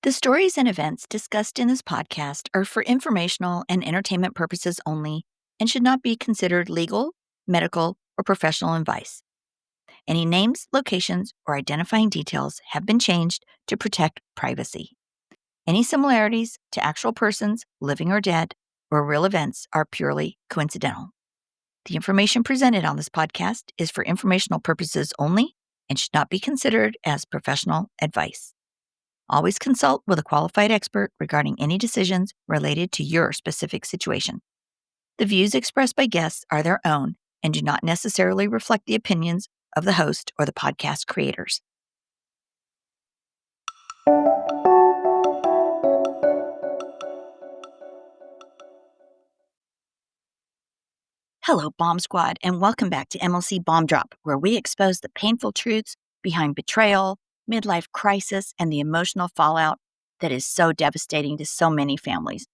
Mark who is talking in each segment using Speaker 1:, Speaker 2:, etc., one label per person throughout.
Speaker 1: The stories and events discussed in this podcast are for informational and entertainment purposes only and should not be considered legal, medical, or professional advice. Any names, locations, or identifying details have been changed to protect privacy. Any similarities to actual persons, living or dead, or real events are purely coincidental. The information presented on this podcast is for informational purposes only and should not be considered as professional advice. Always consult with a qualified expert regarding any decisions related to your specific situation. The views expressed by guests are their own and do not necessarily reflect the opinions of the host or the podcast creators. Hello, Bomb Squad, and welcome back to MLC Bomb Drop, where we expose the painful truths behind betrayal, midlife crisis, and the emotional fallout that is so devastating to so many families.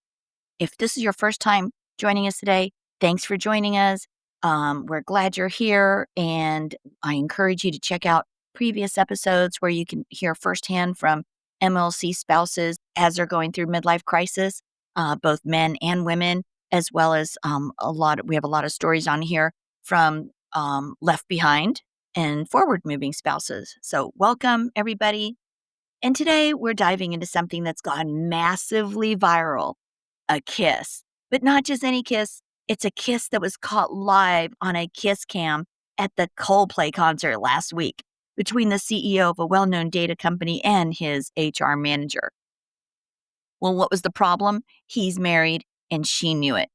Speaker 1: If this is your first time joining us today, thanks for joining us. We're glad you're here, and I encourage you to check out previous episodes where you can hear firsthand from MLC spouses as they're going through midlife crisis, both men and women, as well as we have a lot of stories on here from left behind and forward moving spouses. So welcome, everybody. And today we're diving into something that's gone massively viral. A kiss, but not just any kiss. It's a kiss that was caught live on a kiss cam at the Coldplay concert last week between the CEO of a well-known data company and his HR manager. Well, what was the problem? He's married and she knew it.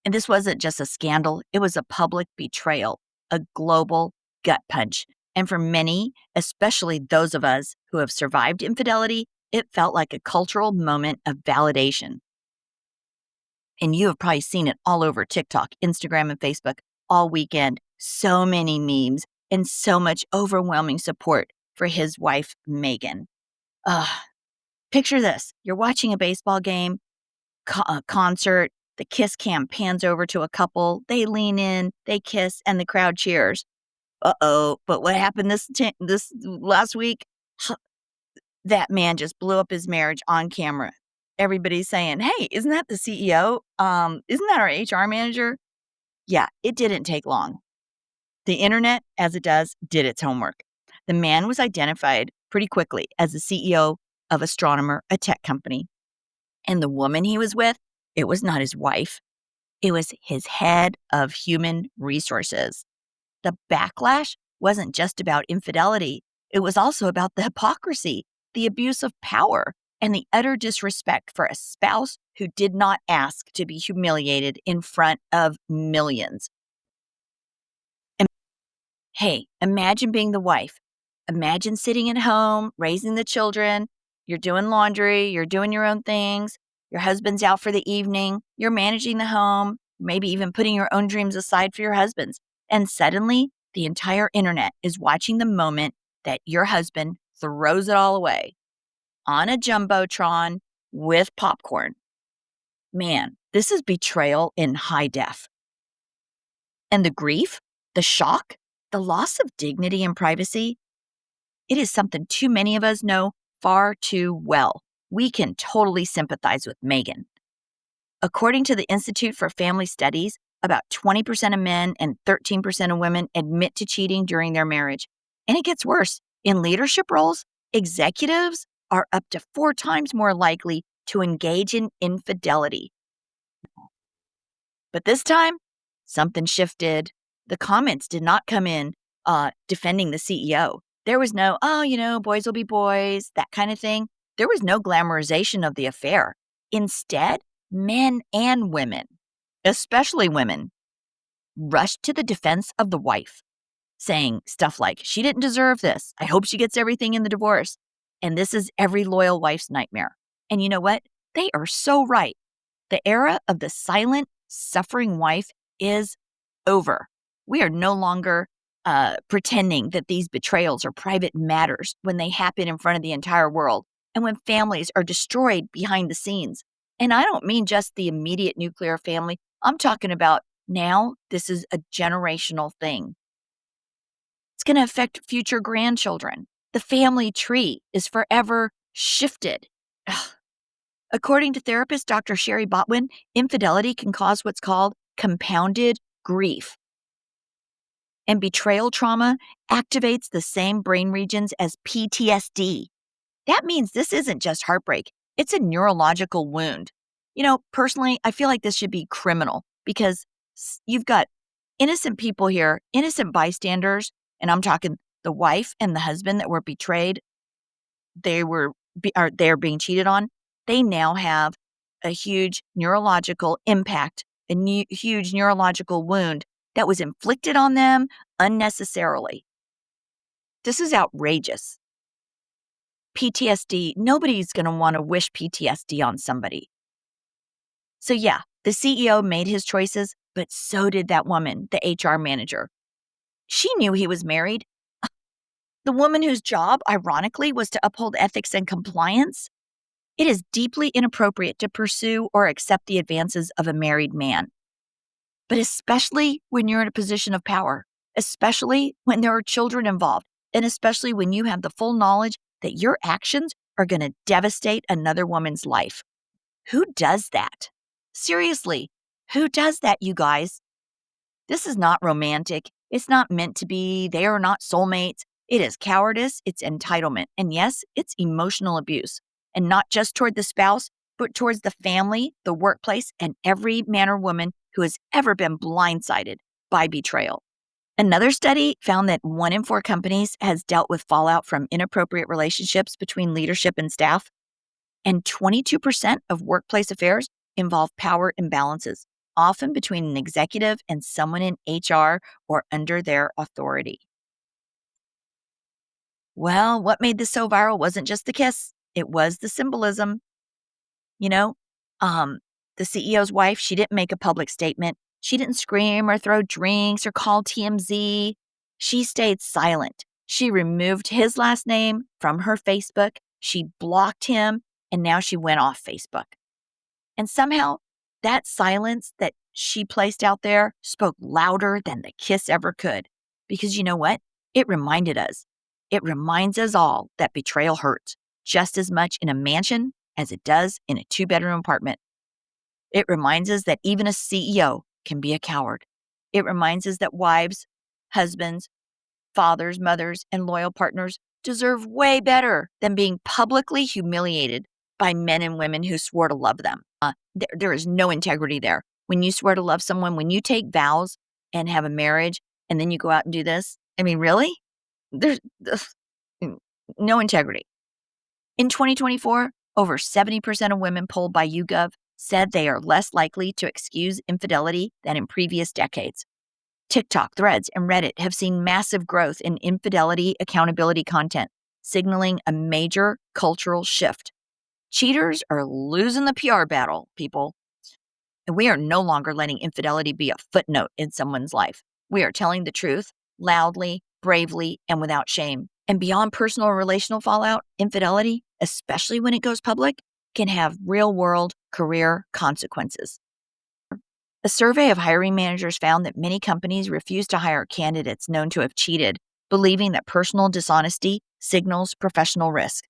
Speaker 1: And this wasn't just a scandal, it was a public betrayal, a global gut punch. And for many, especially those of us who have survived infidelity, it felt like a cultural moment of validation. And you have probably seen it all over TikTok, Instagram, and Facebook all weekend. So many memes and so much overwhelming support for his wife, Megan. Picture this. You're watching a baseball game, a concert. The kiss cam pans over to a couple. They lean in, they kiss, and the crowd cheers. Uh-oh. But what happened this last week? That man just blew up his marriage on camera. Everybody's saying, hey, isn't that the CEO? Isn't that our HR manager? Yeah, it didn't take long. The internet, as it does, did its homework. The man was identified pretty quickly as the CEO of Astronomer, a tech company. And the woman he was with, it was not his wife. It was his head of human resources. The backlash wasn't just about infidelity. It was also about the hypocrisy, the abuse of power, and the utter disrespect for a spouse who did not ask to be humiliated in front of millions. Hey, imagine being the wife. Imagine sitting at home, raising the children. You're doing laundry, you're doing your own things. Your husband's out for the evening. You're managing the home, maybe even putting your own dreams aside for your husband's. And suddenly, the entire internet is watching the moment that your husband throws it all away on a jumbotron with popcorn. Man, this is betrayal in high def. And the grief, the shock, the loss of dignity and privacy, it is something too many of us know far too well. We can totally sympathize with Megan. According to the Institute for Family Studies, about 20% of men and 13% of women admit to cheating during their marriage. And it gets worse. In leadership roles, executives are up to 4 times more likely to engage in infidelity. But this time, something shifted. The comments did not come in defending the CEO. There was no, boys will be boys, that kind of thing. There was no glamorization of the affair. Instead, men and women, especially women, rushed to the defense of the wife, saying stuff like, she didn't deserve this. I hope she gets everything in the divorce. And this is every loyal wife's nightmare. And you know what? They are so right. The era of the silent, suffering wife is over. We are no longer pretending that these betrayals are private matters when they happen in front of the entire world and when families are destroyed behind the scenes. And I don't mean just the immediate nuclear family. I'm talking about now this is a generational thing. It's going to affect future grandchildren. The family tree is forever shifted. According to therapist Dr. Sherry Botwin, infidelity can cause what's called compounded grief. And betrayal trauma activates the same brain regions as PTSD. That means this isn't just heartbreak, it's a neurological wound. Personally, I feel like this should be criminal because you've got innocent people here, innocent bystanders, and I'm talking the wife and the husband that were betrayed. They're being cheated on. They now have a huge neurological impact, huge neurological wound that was inflicted on them unnecessarily. This is outrageous. PTSD, nobody's going to want to wish PTSD on somebody. So yeah, the CEO made his choices, but so did that woman, the HR manager. She knew he was married. The woman whose job, ironically, was to uphold ethics and compliance. It is deeply inappropriate to pursue or accept the advances of a married man. But especially when you're in a position of power, especially when there are children involved, and especially when you have the full knowledge that your actions are going to devastate another woman's life. Who does that? Seriously, who does that, you guys? This is not romantic. It's not meant to be. They are not soulmates. It is cowardice. It's entitlement. And yes, it's emotional abuse. And not just toward the spouse, but towards the family, the workplace, and every man or woman who has ever been blindsided by betrayal. Another study found that 1 in 4 companies has dealt with fallout from inappropriate relationships between leadership and staff, and 22% of workplace affairs involve power imbalances, often between an executive and someone in HR or under their authority. Well, what made this so viral wasn't just the kiss, it was the symbolism. You know, um, the CEO's wife, she didn't make a public statement. She didn't scream or throw drinks or call TMZ. She stayed silent. She removed his last name from her Facebook. She blocked him, and now she went off Facebook. And somehow, that silence that she placed out there spoke louder than the kiss ever could. Because you know what? It reminded us. It reminds us all that betrayal hurts just as much in a mansion as it does in a 2-bedroom apartment. It reminds us that even a CEO can be a coward. It reminds us that wives, husbands, fathers, mothers, and loyal partners deserve way better than being publicly humiliated by men and women who swore to love them. There is no integrity there. When you swear to love someone, when you take vows and have a marriage, and then you go out and do this, I mean, really? There's no integrity. In 2024, over 70% of women polled by YouGov said they are less likely to excuse infidelity than in previous decades. TikTok, Threads, and Reddit have seen massive growth in infidelity accountability content, signaling a major cultural shift. Cheaters are losing the PR battle, people. And we are no longer letting infidelity be a footnote in someone's life. We are telling the truth loudly, bravely, and without shame. And beyond personal or relational fallout, infidelity, especially when it goes public, can have real-world career consequences. A survey of hiring managers found that many companies refuse to hire candidates known to have cheated, believing that personal dishonesty signals professional risk.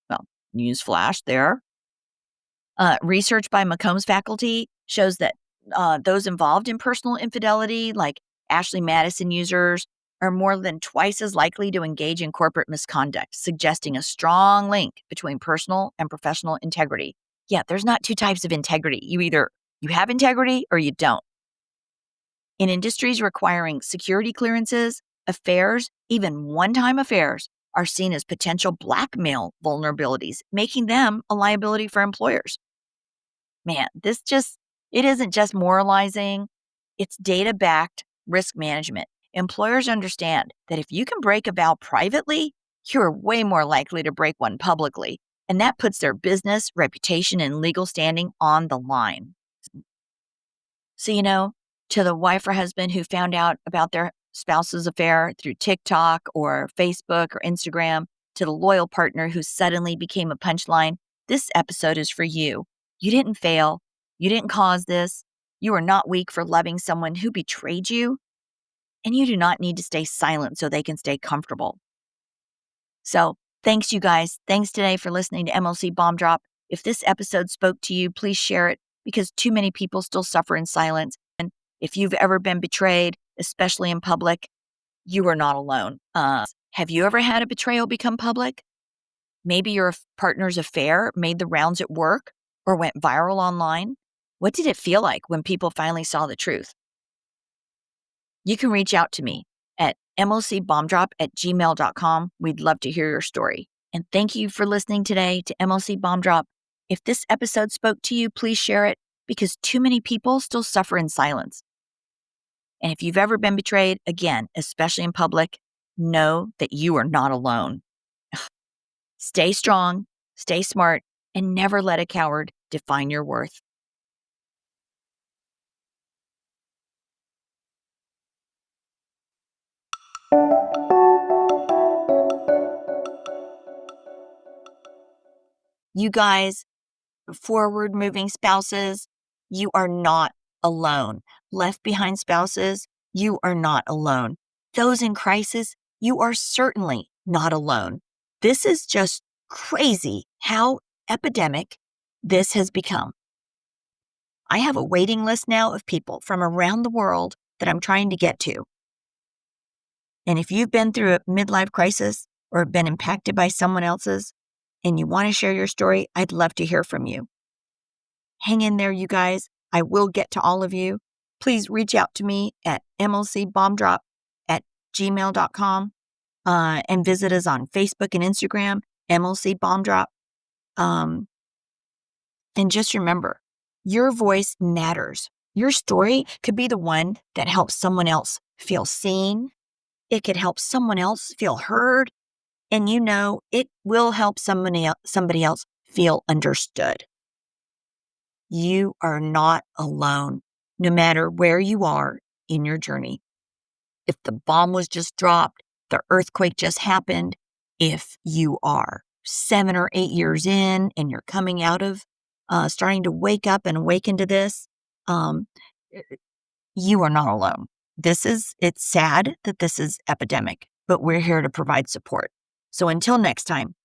Speaker 1: Well, newsflash there. Research by Macomb's faculty shows that those involved in personal infidelity, like Ashley Madison users, are more than twice as likely to engage in corporate misconduct, suggesting a strong link between personal and professional integrity. Yeah, there's not 2 types of integrity. You have integrity or you don't. In industries requiring security clearances, affairs, even one-time affairs, are seen as potential blackmail vulnerabilities, making them a liability for employers. Man, it isn't just moralizing, it's data-backed risk management. Employers understand that if you can break a vow privately, you're way more likely to break one publicly, and that puts their business, reputation, and legal standing on the line. So, to the wife or husband who found out about their spouse's affair through TikTok or Facebook or Instagram, to the loyal partner who suddenly became a punchline, this episode is for you. You didn't fail. You didn't cause this. You are not weak for loving someone who betrayed you. And you do not need to stay silent so they can stay comfortable. So, Thanks, you guys. Thanks today for listening to MLC Bomb Drop. If this episode spoke to you, please share it because too many people still suffer in silence. And if you've ever been betrayed, especially in public, you are not alone. Have you ever had a betrayal become public? Maybe your partner's affair made the rounds at work or went viral online. What did it feel like when people finally saw the truth? You can reach out to me at mlcbombdrop@gmail.com. We'd love to hear your story. And thank you for listening today to MLC Bomb Drop. If this episode spoke to you, please share it because too many people still suffer in silence. And if you've ever been betrayed, again, especially in public, know that you are not alone. Stay strong, stay smart, and never let a coward define your worth. You guys, forward moving spouses, you are not alone. Left behind spouses, you are not alone. Those in crisis, you are certainly not alone. This is just crazy how epidemic this has become. I have a waiting list now of people from around the world that I'm trying to get to. And if you've been through a midlife crisis or been impacted by someone else's and you want to share your story, I'd love to hear from you. Hang in there, you guys. I will get to all of you. Please reach out to me at mlcbombdrop@gmail.com and visit us on Facebook and Instagram, MLC Bomb Drop. And just remember, your voice matters. Your story could be the one that helps someone else feel seen. It could help someone else feel heard. And it will help somebody else feel understood. You are not alone, no matter where you are in your journey. If the bomb was just dropped, the earthquake just happened, if you are 7 or 8 years in and you're coming out of starting to wake up and awaken to this, you are not alone. It's sad that this is epidemic, but we're here to provide support. So until next time,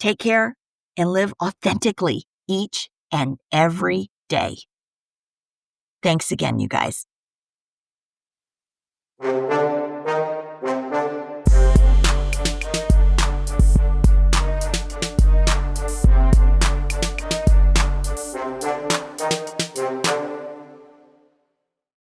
Speaker 1: take care and live authentically each and every day. Thanks again, you guys.